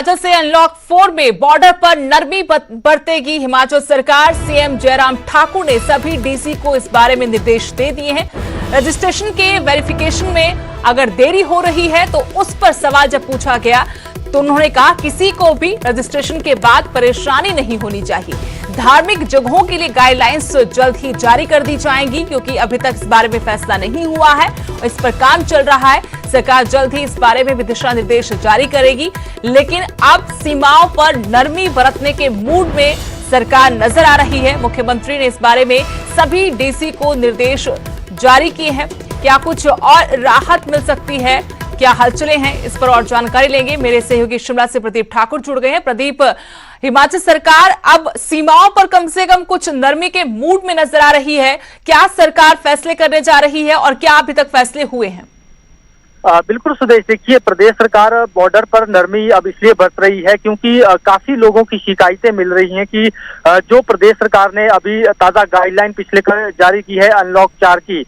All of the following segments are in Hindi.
हिमाचल से अनलॉक 4 में बॉर्डर पर नरमी बरतेगी हिमाचल सरकार। सीएम जयराम ठाकुर ने सभी डीसी को इस बारे में निर्देश दे दिए हैं। रजिस्ट्रेशन के वेरिफिकेशन में अगर देरी हो रही है तो उस पर सवाल जब पूछा गया तो उन्होंने कहा किसी को भी रजिस्ट्रेशन के बाद परेशानी नहीं होनी चाहिए। धार्मिक जगहों के लिए गाइडलाइंस जल्द ही जारी कर दी जाएंगी क्योंकि अभी तक इस बारे में फैसला नहीं हुआ है और इस पर काम चल रहा है। सरकार जल्द ही इस बारे में भी दिशा निर्देश जारी करेगी, लेकिन अब सीमाओं पर नरमी बरतने के मूड में सरकार नजर आ रही है। मुख्यमंत्री ने इस बारे में सभी डीसी को निर्देश जारी किए हैं। क्या कुछ और राहत मिल सकती है, क्या हलचलें हैं, इस पर और जानकारी लेंगे। मेरे सहयोगी शिमला से प्रदीप ठाकुर जुड़ गए हैं। प्रदीप, हिमाचल सरकार अब सीमाओं पर कम से कम कुछ नरमी के मूड में नजर आ रही है। क्या सरकार फैसले करने जा रही है और क्या अभी तक फैसले हुए हैं? बिल्कुल सुदेश, देखिए प्रदेश सरकार बॉर्डर पर नरमी अब इसलिए बरत रही है क्योंकि काफी लोगों की शिकायतें मिल रही हैं कि जो प्रदेश सरकार ने अभी ताजा गाइडलाइन पिछले जारी की है अनलॉक 4 की,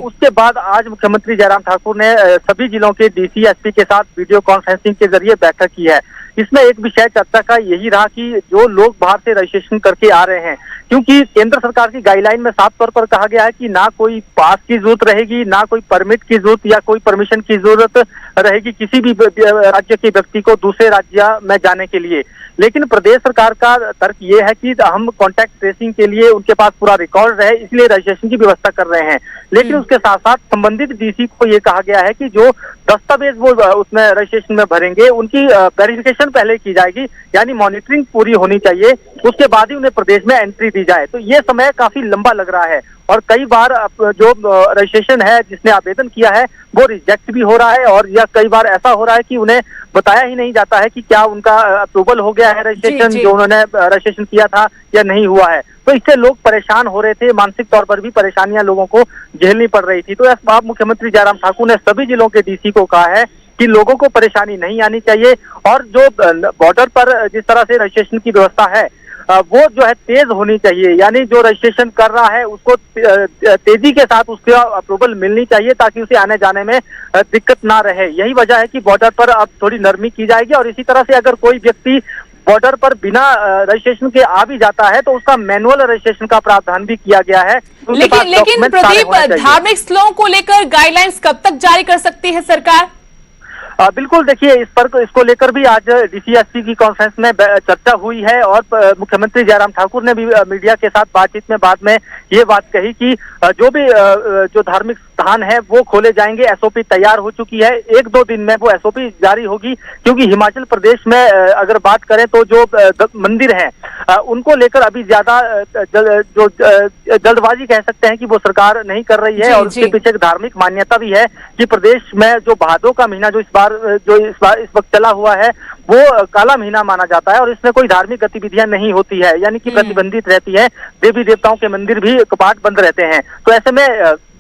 उसके बाद आज मुख्यमंत्री जयराम ठाकुर ने सभी जिलों के डीसी एसपी के साथ वीडियो कॉन्फ्रेंसिंग के जरिए बैठक की है। इसमें एक विषय चर्चा का यही रहा कि जो लोग बाहर से रजिस्ट्रेशन करके आ रहे हैं, क्योंकि केंद्र सरकार की गाइडलाइन में साफ तौर पर कहा गया है कि ना कोई पास की जरूरत रहेगी, ना कोई परमिट की जरूरत या कोई परमिशन की जरूरत रहेगी किसी भी राज्य के व्यक्ति को दूसरे राज्य में जाने के लिए। लेकिन प्रदेश सरकार का तर्क ये है कि हम कॉन्टैक्ट ट्रेसिंग के लिए उनके पास पूरा रिकॉर्ड रहे, इसलिए रजिस्ट्रेशन की व्यवस्था कर रहे हैं। लेकिन उसके साथ साथ संबंधित डीसी को ये कहा गया है कि जो दस्तावेज वो उसमें रजिस्ट्रेशन में भरेंगे उनकी वेरिफिकेशन पहले की जाएगी, यानी मॉनिटरिंग पूरी होनी चाहिए, उसके बाद ही उन्हें प्रदेश में एंट्री दी जाए। तो ये समय काफी लंबा लग रहा है और कई बार जो रजिस्ट्रेशन है जिसने आवेदन किया है वो रिजेक्ट भी हो रहा है, और या कई बार ऐसा हो रहा है कि उन्हें बताया ही नहीं जाता है कि क्या उनका अप्रूवल हो गया है रजिस्ट्रेशन, जो उन्होंने रजिस्ट्रेशन किया था या नहीं हुआ है। तो इससे लोग परेशान हो रहे थे, मानसिक तौर पर भी परेशानियां लोगों को झेलनी पड़ रही थी। तो इस बार मुख्यमंत्री जयराम ठाकुर ने सभी जिलों के डीसी को कहा है कि लोगों को परेशानी नहीं आनी चाहिए और जो बॉर्डर पर जिस तरह से रजिस्ट्रेशन की व्यवस्था है वो जो है तेज होनी चाहिए, यानी जो रजिस्ट्रेशन कर रहा है उसको तेजी के साथ उसके अप्रूवल मिलनी चाहिए ताकि उसे आने जाने में दिक्कत ना रहे। यही वजह है कि बॉर्डर पर अब थोड़ी नरमी की जाएगी और इसी तरह से अगर कोई व्यक्ति बॉर्डर पर बिना रजिस्ट्रेशन के आ भी जाता है तो उसका मैनुअल रजिस्ट्रेशन का प्रावधान भी किया गया है। लेकिन प्रदीप, धार्मिक स्थलों को लेकर गाइडलाइंस कब तक जारी कर सकती है सरकार? बिल्कुल, देखिए इसको लेकर भी आज डीसीएसपी की कॉन्फ्रेंस में चर्चा हुई है और मुख्यमंत्री जयराम ठाकुर ने भी मीडिया के साथ बातचीत में बाद में ये बात कही कि जो धार्मिक स्थान है वो खोले जाएंगे। एसओपी तैयार हो चुकी है, 1-2 दिन में वो एसओपी जारी होगी, क्योंकि हिमाचल प्रदेश में अगर बात करें तो जो मंदिर हैं उनको लेकर अभी ज्यादा जल्दबाजी कह सकते हैं कि वो सरकार नहीं कर रही है और उसके पीछे एक धार्मिक मान्यता भी है कि प्रदेश में जो भादों का महीना जो इस वक्त चला हुआ है वो काला महीना माना जाता है और इसमें कोई धार्मिक गतिविधियां नहीं होती है, यानी कि प्रतिबंधित रहती है। देवी देवताओं के मंदिर भी कपाट बंद रहते हैं। तो ऐसे में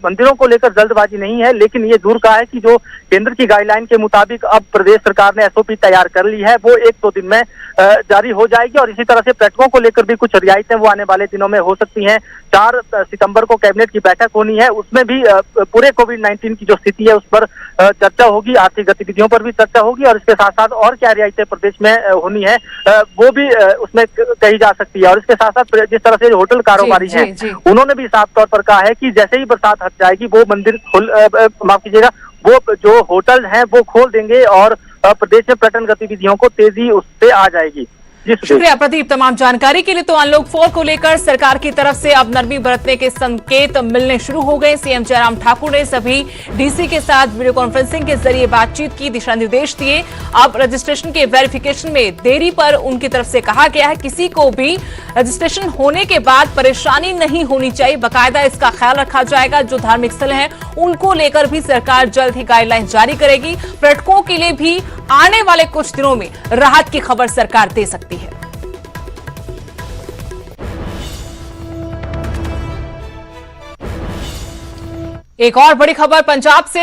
मंदिरों को लेकर जल्दबाजी नहीं है, लेकिन ये दूर कहा है कि जो केंद्र की गाइडलाइन के मुताबिक अब प्रदेश सरकार ने एसओपी तैयार कर ली है वो 1-2 दिन में जारी हो जाएगी। और इसी तरह से पर्यटकों को लेकर भी कुछ रियायतें वो आने वाले दिनों में हो सकती हैं। 4 सितंबर को कैबिनेट की बैठक होनी है, उसमें भी पूरे कोविड-19 की जो स्थिति है उस पर चर्चा होगी, आर्थिक गतिविधियों पर भी चर्चा होगी और इसके साथ साथ और क्या रियायतें प्रदेश में होनी है वो भी उसमें कही जा सकती है। और इसके साथ साथ जिस तरह से होटल कारोबारी हैं उन्होंने भी साफ तौर पर कहा है कि जैसे ही बरसात हट जाएगी वो मंदिर माफ कीजिएगा, वो जो होटल हैं वो खोल देंगे और प्रदेश में पर्यटन गतिविधियों को तेजी उससे आ जाएगी। शुक्रिया प्रदीप तमाम जानकारी के लिए। तो अनलॉक 4 को लेकर सरकार की तरफ से अब नरमी बरतने के संकेत मिलने शुरू हो गए। सीएम जयराम ठाकुर ने सभी डीसी के साथ वीडियो कॉन्फ्रेंसिंग के जरिए बातचीत की, दिशा निर्देश दिए। अब रजिस्ट्रेशन के वेरिफिकेशन में देरी पर उनकी तरफ से कहा गया है किसी को भी रजिस्ट्रेशन होने के बाद परेशानी नहीं होनी चाहिए, बाकायदा इसका ख्याल रखा जाएगा। जो धार्मिक स्थल है उनको लेकर भी सरकार जल्द ही गाइडलाइन जारी करेगी। पर्यटकों के लिए भी आने वाले कुछ दिनों में राहत की खबर सरकार दे सकती है। एक और बड़ी खबर पंजाब से।